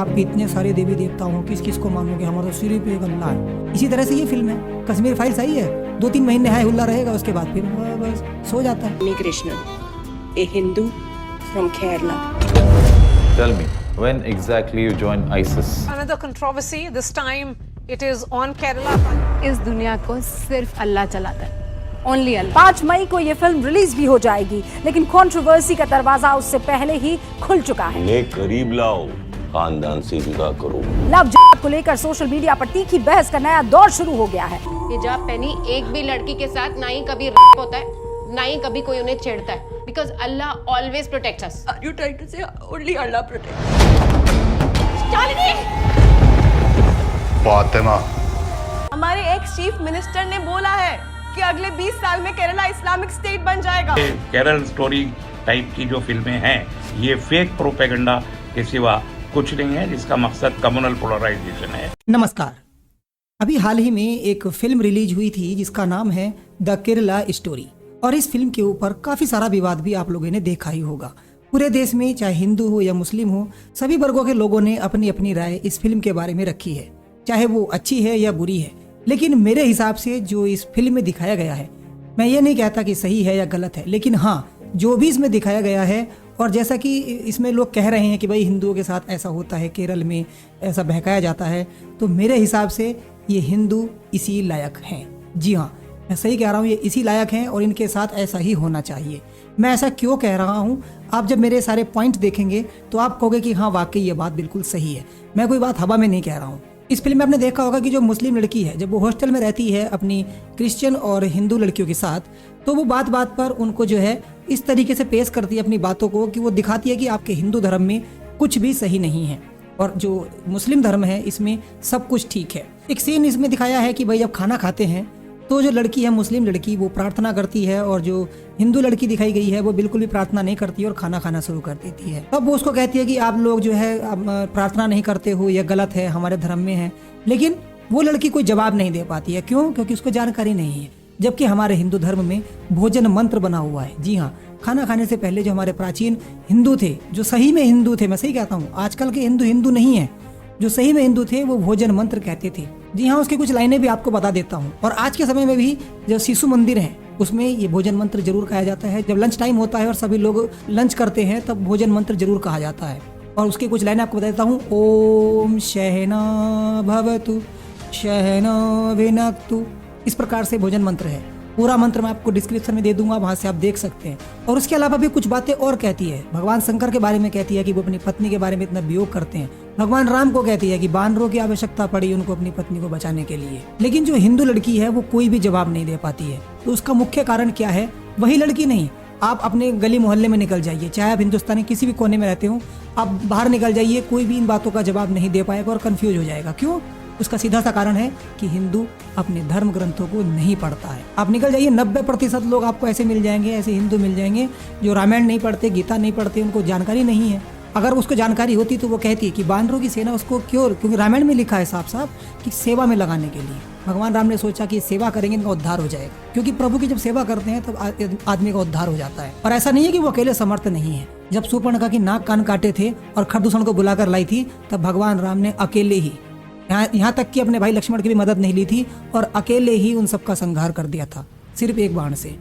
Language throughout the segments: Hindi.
आप इतने सारे देवी देवता हो, किस किस को मानोगे? हमारा तो सिर पे एक अल्लाह है। इसी तरह से ये फिल्म है, कश्मीर फाइल्स आई है, 2-3 महीने हाय हुल्ला रहेगा, उसके बाद फिर बस सो जाता है। Krishna, a Hindu from Kerala. Tell me, when exactly you joined ISIS? Another controversy, this time it is on Kerala. इस दुनिया को सिर्फ अल्लाह चलाता है, ओनली अल्लाह। 5 मई को ये फिल्म रिलीज भी हो जाएगी, लेकिन कंट्रोवर्सी का दरवाजा उससे पहले ही खुल चुका है। ने करीब लाओ, खानदान से जुदा करो। लव जिहाद को लेकर सोशल मीडिया पर तीखी बहस का नया दौर शुरू हो गया है। हिजाब पहनी एक भी लड़की के साथ ना ही कभी रेप होता है, ना ही कभी कोई उन्हें छेड़ता है, because Allah always protects us. Are you trying to say only Allah protects? Fatima, हमारे एक्स चीफ मिनिस्टर ने बोला है कि अगले 20 साल में केरला इस्लामिक स्टेट बन जाएगा। केरल स्टोरी टाइप की जो फिल्में हैं, ये फेक प्रोपेगेंडा के सिवा कुछ नहीं है, जिसका मकसद कम्युनल पोलराइजेशन है। नमस्कार। अभी हाल ही में एक फिल्म रिलीज हुई थी जिसका नाम है द केरला स्टोरी, और इस फिल्म के ऊपर काफी सारा विवाद भी आप लोगों ने देखा ही होगा। पूरे देश में चाहे हिंदू हो या मुस्लिम हो, सभी वर्गों के लोगों ने अपनी अपनी राय इस फिल्म के बारे में रखी है, चाहे वो अच्छी है या बुरी है। लेकिन मेरे हिसाब से जो इस फिल्म में दिखाया गया है, मैं ये नहीं कहता कि सही है या गलत है, लेकिन हाँ, जो भी इसमें दिखाया गया है, और जैसा कि इसमें लोग कह रहे हैं कि भाई हिंदुओं के साथ ऐसा होता है, केरल में ऐसा बहकाया जाता है, तो मेरे हिसाब से ये हिंदू इसी लायक हैं। जी हाँ, मैं सही कह रहा हूँ, ये इसी लायक हैं और इनके साथ ऐसा ही होना चाहिए। मैं ऐसा क्यों कह रहा हूँ, आप जब मेरे सारे पॉइंट देखेंगे तो आप कहोगे कि हाँ वाकई ये बात बिल्कुल सही है। मैं कोई बात हवा में नहीं कह रहा हूँ। इस फिल्म में आपने देखा होगा कि जो मुस्लिम लड़की है, जब वो हॉस्टल में रहती है अपनी क्रिश्चियन और हिंदू लड़कियों के साथ, तो वो बात बात पर उनको जो है इस तरीके से पेश करती है अपनी बातों को कि वो दिखाती है कि आपके हिंदू धर्म में कुछ भी सही नहीं है और जो मुस्लिम धर्म है इसमें सब कुछ ठीक है। एक सीन इसमें दिखाया है कि भाई जब खाना खाते हैं तो जो लड़की है, मुस्लिम लड़की, वो प्रार्थना करती है, और जो हिंदू लड़की दिखाई गई है वो बिल्कुल भी प्रार्थना नहीं करती और खाना खाना शुरू कर देती है। तब वो उसको कहती है कि आप लोग जो है प्रार्थना नहीं करते हो, यह गलत है, हमारे धर्म में है। लेकिन वो लड़की कोई जवाब नहीं दे पाती है। क्यों? क्योंकि उसको जानकारी नहीं है। जबकि हमारे हिंदू धर्म में भोजन मंत्र बना हुआ है। जी हाँ, खाना खाने से पहले जो हमारे प्राचीन हिंदू थे, जो सही में हिंदू थे, मैं सही कहता हूँ, आजकल के हिंदू नहीं है, जो सही में हिंदू थे वो भोजन मंत्र कहते थे। जी हाँ, उसकी कुछ लाइनें भी आपको बता देता हूँ। और आज के समय में भी जो शिशु मंदिर है उसमें ये भोजन मंत्र जरूर कहा जाता है। जब लंच टाइम होता है और सभी लोग लंच करते हैं तब भोजन मंत्र जरूर कहा जाता है। और उसकी कुछ लाइनें आपको बता देता हूँ। ओम सहना भवतु सहना विनक्तु, इस प्रकार से भोजन मंत्र है। पूरा मंत्र मैं आपको डिस्क्रिप्शन में दे दूंगा, वहां से आप देख सकते हैं। और उसके अलावा भी कुछ बातें और कहती है। भगवान शंकर के बारे में कहती है कि वो अपनी पत्नी के बारे में इतना वियोग करते हैं। भगवान राम को कहती है कि बानरों की आवश्यकता पड़ी उनको अपनी पत्नी को बचाने के लिए। लेकिन जो हिंदू लड़की है वो कोई भी जवाब नहीं दे पाती है। तो उसका मुख्य कारण क्या है? वही लड़की नहीं, आप अपने गली मोहल्ले में निकल जाइए, चाहे आप हिंदुस्तान के किसी भी कोने में रहते हो, आप बाहर निकल जाइए, कोई भी इन बातों का जवाब नहीं दे पाएगा और कंफ्यूज हो जाएगा। क्यों? उसका सीधा सा कारण है कि हिंदू अपने धर्म ग्रंथों को नहीं पढ़ता है। आप निकल जाइए, 90% लोग आपको ऐसे मिल जाएंगे, ऐसे हिंदू मिल जाएंगे जो रामायण नहीं पढ़ते, गीता नहीं पढ़ते, उनको जानकारी नहीं है। अगर उसको जानकारी होती तो वो कहती है कि बानरों की सेना उसको क्योंकि रामायण में लिखा है साफ साफ कि सेवा में लगाने के लिए। भगवान राम ने सोचा कि सेवा करेंगे इनका उद्धार हो जाएगा, क्योंकि प्रभु की जब सेवा करते हैं तब आदमी का उद्धार हो जाता है। और ऐसा नहीं है कि वो अकेले समर्थ नहीं है। जब शूर्पणखा की नाक कान काटे थे और खरदूषण को बुलाकर लाई थी, तब भगवान राम ने अकेले ही, यहाँ तक कि अपने भाई लक्ष्मण की भी मदद नहीं ली थी, और अकेले ही उन सबका संहार कर दिया था सिर्फ एक बाण से।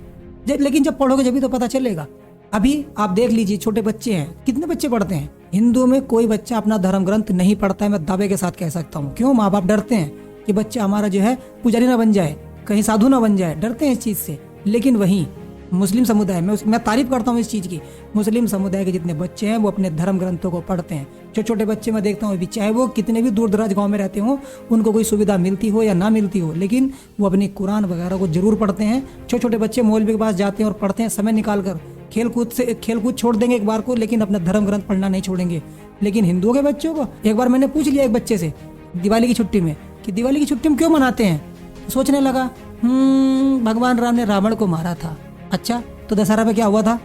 लेकिन जब पढ़ोगे जब भी तो पता चलेगा। अभी आप देख लीजिए, छोटे बच्चे हैं, कितने बच्चे पढ़ते हैं? हिंदुओं में कोई बच्चा अपना धर्म ग्रंथ नहीं पढ़ता है, मैं दावे के साथ कह सकता हूँ। क्यों? माँ बाप डरते हैं कि बच्चा हमारा जो है पुजारी ना बन जाए, कहीं साधु ना बन जाए, डरते हैं इस चीज से। लेकिन वहीं मुस्लिम समुदाय में, मैं तारीफ करता हूँ इस चीज की, मुस्लिम समुदाय के जितने बच्चे हैं वो अपने धर्म ग्रंथों को पढ़ते हैं। छोटे छोटे बच्चे मैं देखता हूँ, चाहे वो कितने भी दूर दराज गांव में रहते हो, उनको कोई सुविधा मिलती हो या ना मिलती हो, लेकिन वो अपनी कुरान वगैरह को जरूर पढ़ते हैं। छोटे छोटे बच्चे मौलवी के पास जाते हैं और पढ़ते हैं, समय निकाल कर। खेलकूद छोड़ देंगे एक बार को, लेकिन अपना धर्म ग्रंथ पढ़ना नहीं छोड़ेंगे। लेकिन हिंदुओं के बच्चों को, एक बार मैंने पूछ लिया एक बच्चे से दिवाली की छुट्टी में कि दिवाली की छुट्टी में क्यों मनाते हैं, तो सोचने लगा, भगवान राम ने रावण को मारा था। अच्छा, तो दशहरा पे क्या हुआ था?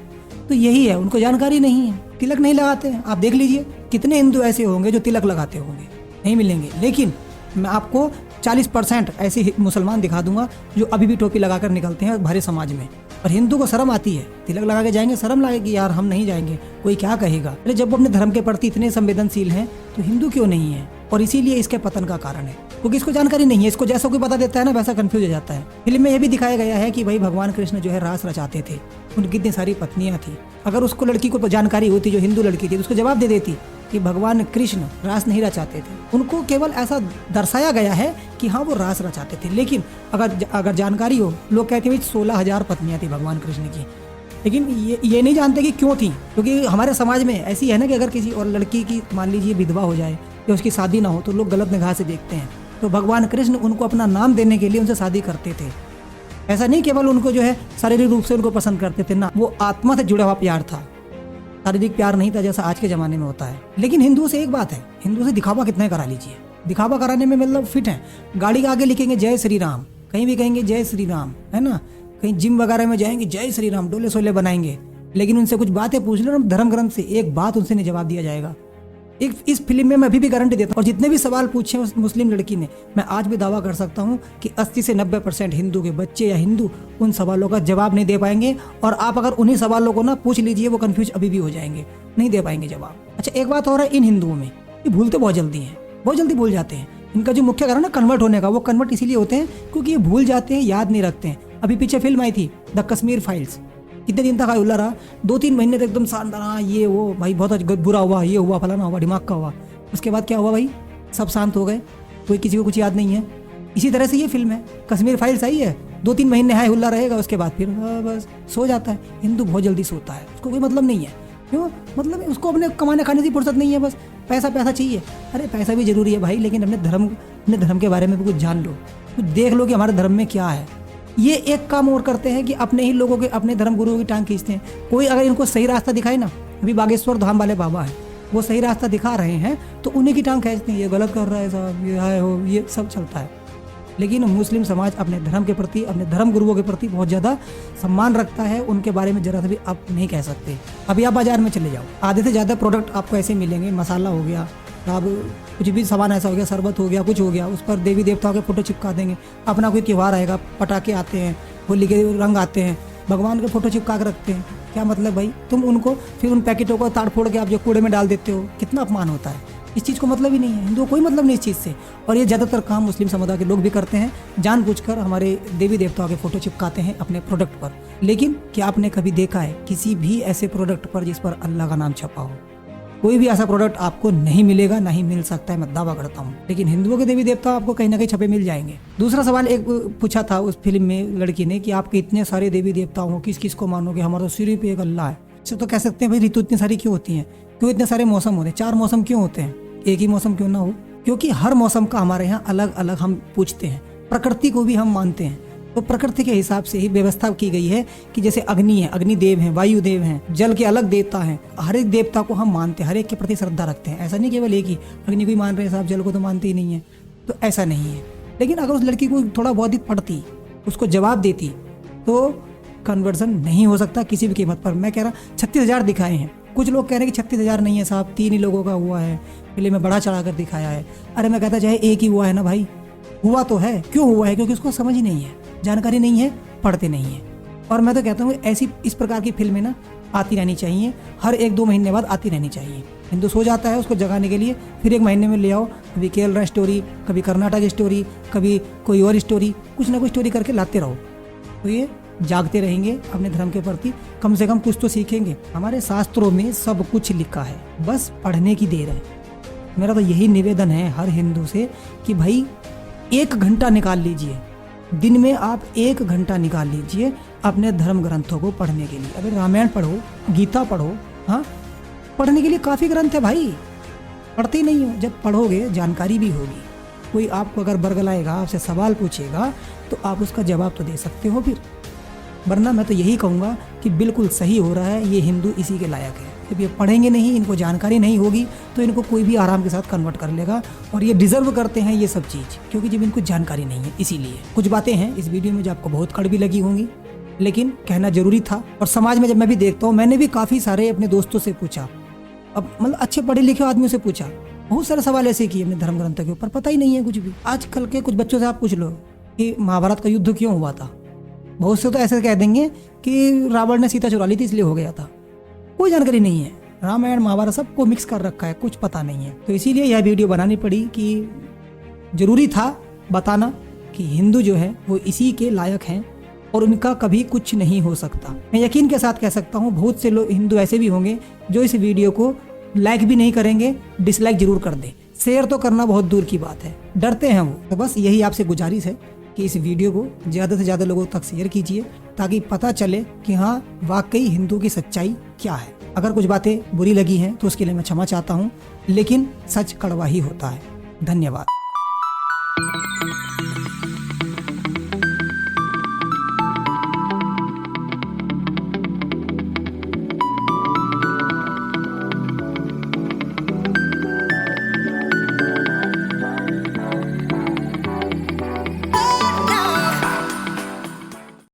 तो यही है, उनको जानकारी नहीं है, तिलक नहीं लगाते हैं। आप देख लीजिए कितने हिंदू ऐसे होंगे जो तिलक लगाते होंगे, नहीं मिलेंगे। लेकिन मैं आपको 40% ऐसे मुसलमान दिखा दूंगा जो अभी भी टोपी लगाकर निकलते हैं भरे समाज में। और हिंदू को शर्म आती है, तिलक लगा के जाएंगे, शर्म लगेगी यार हम नहीं जाएंगे, कोई क्या कहेगा। अरे जब वो अपने धर्म के प्रति इतने संवेदनशील हैं तो हिंदू क्यों नहीं है? और इसीलिए इसके पतन का कारण है, क्योंकि इसको जानकारी नहीं है। इसको जैसा कोई बता देता है ना वैसा कंफ्यूज हो जाता है। फिल्म में यह भी दिखाया गया है कि भाई भगवान कृष्ण जो है रास रचाते थे, उनकी इतनी सारी पत्नियां थी। अगर उसको लड़की को जानकारी होती, जो हिंदू लड़की थी, तो उसको जवाब दे देती कि भगवान कृष्ण रास नहीं रचाते थे। उनको केवल ऐसा दर्शाया गया है कि हाँ वो रास रचाते थे, लेकिन अगर जानकारी हो, लोग कहते हैं 16,000 पत्नियां थी भगवान कृष्ण की, लेकिन ये नहीं जानते कि क्यों थी। क्योंकि हमारे समाज में ऐसी है ना कि अगर किसी और लड़की की मान लीजिए विधवा हो जाए या उसकी शादी ना हो तो लोग गलत निगाह से देखते हैं। तो भगवान कृष्ण उनको अपना नाम देने के लिए उनसे शादी करते थे। ऐसा नहीं केवल उनको जो है शारीरिक रूप से उनको पसंद करते थे ना, वो आत्मा से जुड़ा हुआ प्यार था, शारीरिक प्यार नहीं था जैसा आज के ज़माने में होता है। लेकिन हिंदुओं से एक बात है, हिंदुओं से दिखावा कितना करा लीजिए, दिखावा कराने में मतलब फिट है। गाड़ी के आगे लिखेंगे जय श्री राम, कहीं भी कहेंगे जय श्री राम, है ना, कहीं जिम वगैरह में जाएंगे जय श्री राम, डोले सोले बनाएंगे, लेकिन उनसे कुछ बातें पूछ लो धर्म ग्रंथ से, एक बात उनसे नहीं जवाब दिया जाएगा। एक इस फिल्म में मैं अभी भी गारंटी देता हूँ, और जितने भी सवाल पूछे उस मुस्लिम लड़की ने, मैं आज भी दावा कर सकता हूँ कि 80 से 90% हिंदू के बच्चे या हिंदू उन सवालों का जवाब नहीं दे पाएंगे। और आप अगर उन्हीं सवालों को ना पूछ लीजिए, वो कंफ्यूज अभी भी हो जाएंगे, नहीं दे पाएंगे जवाब। अच्छा एक बात और है, इन हिंदुओं में ये भूलते बहुत जल्दी हैं, बहुत जल्दी भूल जाते हैं। इनका जो मुख्य कारण है कन्वर्ट होने का, वो कन्वर्ट इसीलिए होते हैं क्योंकि ये भूल जाते हैं, याद नहीं रखते हैं। अभी पीछे फिल्म आई थी द कश्मीर फाइल्स, कितने दिन तक आयुल्ला रहा, 2-3 महीने तक एकदम शानदार, हाँ ये वो भाई बहुत बुरा हुआ, ये हुआ फलाना हुआ, दिमाग का हुआ। उसके बाद क्या हुआ भाई, सब शांत हो गए, कोई किसी को कुछ याद नहीं है। इसी तरह से ये फिल्म है कश्मीर फाइल्स आई है, 2-3 महीने हाय हुल्ला रहेगा, उसके बाद फिर बस सो जाता है। हिंदू बहुत जल्दी सोता है, उसको कोई मतलब नहीं है। क्यों मतलब, उसको अपने कमाने खाने की फुर्सत नहीं है, बस पैसा पैसा चाहिए। अरे पैसा भी जरूरी है भाई, लेकिन अपने धर्म के बारे में भी कुछ जान लो, कुछ देख लो कि हमारे धर्म में क्या है। ये एक काम और करते हैं कि अपने ही लोगों के, अपने धर्म गुरुओं की टांग खींचते हैं। कोई अगर इनको सही रास्ता दिखाए ना, अभी बागेश्वर धाम वाले बाबा हैं, वो सही रास्ता दिखा रहे हैं तो उन्हीं की टांग खींचते हैं, ये गलत कर रहा है साहब, ये है हो, ये सब चलता है। लेकिन मुस्लिम समाज अपने धर्म के प्रति, अपने धर्म गुरुओं के प्रति बहुत ज़्यादा सम्मान रखता है, उनके बारे में जरा सा भी आप नहीं कह सकते। अभी आप बाजार में चले जाओ, आधे से ज़्यादा प्रोडक्ट आपको ऐसे मिलेंगे, मसाला हो गया, अब कुछ भी सामान ऐसा हो गया, शरबत हो गया, कुछ हो गया, उस पर देवी देवताओं के फोटो चिपका देंगे। अपना कोई त्यौहार आएगा, पटाखे आते हैं, होली के रंग आते हैं, भगवान के फोटो चिपका के रखते हैं। क्या मतलब भाई, तुम उनको फिर उन पैकेटों को ताड़ फोड़ के आप जो कूड़े में डाल देते हो, कितना अपमान होता है। इस चीज़ को मतलब ही नहीं है, हिंदुओं कोई मतलब नहीं इस चीज़ से। और ये ज़्यादातर काम मुस्लिम समुदाय के लोग भी करते हैं, जानबूझकर हमारे देवी देवताओं के फोटो चिपकाते हैं अपने प्रोडक्ट पर। लेकिन क्या आपने कभी देखा है किसी भी ऐसे प्रोडक्ट पर जिस पर अल्लाह का नाम छपा हो? कोई भी ऐसा प्रोडक्ट आपको नहीं मिलेगा, ना ही मिल सकता है, मैं दावा करता हूँ। लेकिन हिंदुओं के देवी देवता आपको कहीं ना कहीं छपे मिल जाएंगे। दूसरा सवाल एक पूछा था उस फिल्म में लड़की ने कि आपके इतने सारे देवी देवताओं हो, किस किस को मानोगे? हमारा तो सिर्फ एक अल्लाह है। अच्छा तो कह सकते हैं भाई ऋतु इतनी सारी क्यों होती हैं, क्यों इतने सारे मौसम होते हैं, 4 मौसम क्यों होते हैं, एक ही मौसम क्यों ना हो? क्योंकि हर मौसम का हमारे यहाँ अलग अलग हम पूछते हैं। प्रकृति को भी हम मानते हैं, तो प्रकृति के हिसाब से ही व्यवस्था की गई है कि जैसे अग्नि है, अग्निदेव हैं, वायुदेव हैं, जल के अलग देवता हैं। हर एक देवता को हम मानते हैं, हर एक के प्रति श्रद्धा रखते हैं। ऐसा नहीं केवल एक ही अग्नि को ही मान रहे हैं साहब, जल को तो मानते ही नहीं है, तो ऐसा नहीं है। लेकिन अगर उस लड़की को थोड़ा बहुत ही पढ़ती, उसको जवाब देती, तो कन्वर्जन नहीं हो सकता किसी भी कीमत पर। मैं कह रहा 36,000 दिखाए हैं, कुछ लोग कह रहे हैं कि 36,000 नहीं है साहब, 3 ही लोगों का हुआ है, फिल्म में बढ़ा चढ़ा कर दिखाया है। अरे मैं कहता चाहे एक ही हुआ है ना भाई, हुआ तो है। क्यों हुआ है? क्योंकि उसको समझ ही नहीं है, जानकारी नहीं है, पढ़ते नहीं है। और मैं तो कहता हूँ ऐसी इस प्रकार की फिल्में ना आती रहनी चाहिए, हर 1-2 महीने बाद आती रहनी चाहिए। हिंदू सो जाता है, उसको जगाने के लिए फिर 1 महीने में ले आओ, कभी केरला स्टोरी, कभी कर्नाटक स्टोरी, कभी कोई और स्टोरी, कुछ ना कुछ स्टोरी करके लाते रहो, तो ये जागते रहेंगे अपने धर्म के प्रति, कम से कम कुछ तो सीखेंगे। हमारे शास्त्रों में सब कुछ लिखा है, बस पढ़ने की देर है। मेरा तो यही निवेदन है हर हिंदू से कि भाई 1 घंटा निकाल लीजिए, दिन में आप 1 घंटा निकाल लीजिए अपने धर्म ग्रंथों को पढ़ने के लिए। अगर रामायण पढ़ो, गीता पढ़ो, हाँ पढ़ने के लिए काफ़ी ग्रंथ है भाई, पढ़ते ही नहीं हो। जब पढ़ोगे जानकारी भी होगी, कोई आपको अगर बरगलाएगा, आपसे सवाल पूछेगा, तो आप उसका जवाब तो दे सकते हो फिर। वरना मैं तो यही कहूँगा कि बिल्कुल सही हो रहा है, ये हिंदू इसी के लायक है। जब ये पढ़ेंगे नहीं, इनको जानकारी नहीं होगी, तो इनको कोई भी आराम के साथ कन्वर्ट कर लेगा, और ये डिजर्व करते हैं ये सब चीज़, क्योंकि जब इनको जानकारी नहीं है। इसीलिए कुछ बातें हैं इस वीडियो में जो आपको बहुत कड़वी लगी होंगी, लेकिन कहना जरूरी था। और समाज में जब मैं भी देखता हूँ, मैंने भी काफ़ी सारे अपने दोस्तों से पूछा, अब मतलब अच्छे पढ़े लिखे आदमियों से पूछा बहुत सारे सवाल ऐसे किए अपने धर्म ग्रंथों के ऊपर, पता ही नहीं है कुछ भी। आजकल के कुछ बच्चों से आप पूछ लो कि महाभारत का युद्ध क्यों हुआ था, बहुत से तो ऐसे कह देंगे कि रावण ने सीता चुरा ली थी इसलिए हो गया था। कोई जानकारी नहीं है, रामायण महाभारत सबको मिक्स कर रखा है, कुछ पता नहीं है। तो इसीलिए यह वीडियो बनानी पड़ी कि जरूरी था बताना कि हिंदू जो है वो इसी के लायक हैं और उनका कभी कुछ नहीं हो सकता। मैं यकीन के साथ कह सकता हूँ बहुत से लोग हिंदू ऐसे भी होंगे जो इस वीडियो को लाइक भी नहीं करेंगे, डिसलाइक जरूर कर दें, शेयर तो करना बहुत दूर की बात है, डरते हैं वो। तो बस यही आपसे गुजारिश है कि इस वीडियो को ज़्यादा से ज़्यादा लोगों तक शेयर कीजिए ताकि पता चले कि हाँ वाकई हिंदू की सच्चाई क्या है। अगर कुछ बातें बुरी लगी हैं तो उसके लिए मैं क्षमा चाहता हूँ, लेकिन सच कड़वा ही होता है। धन्यवाद।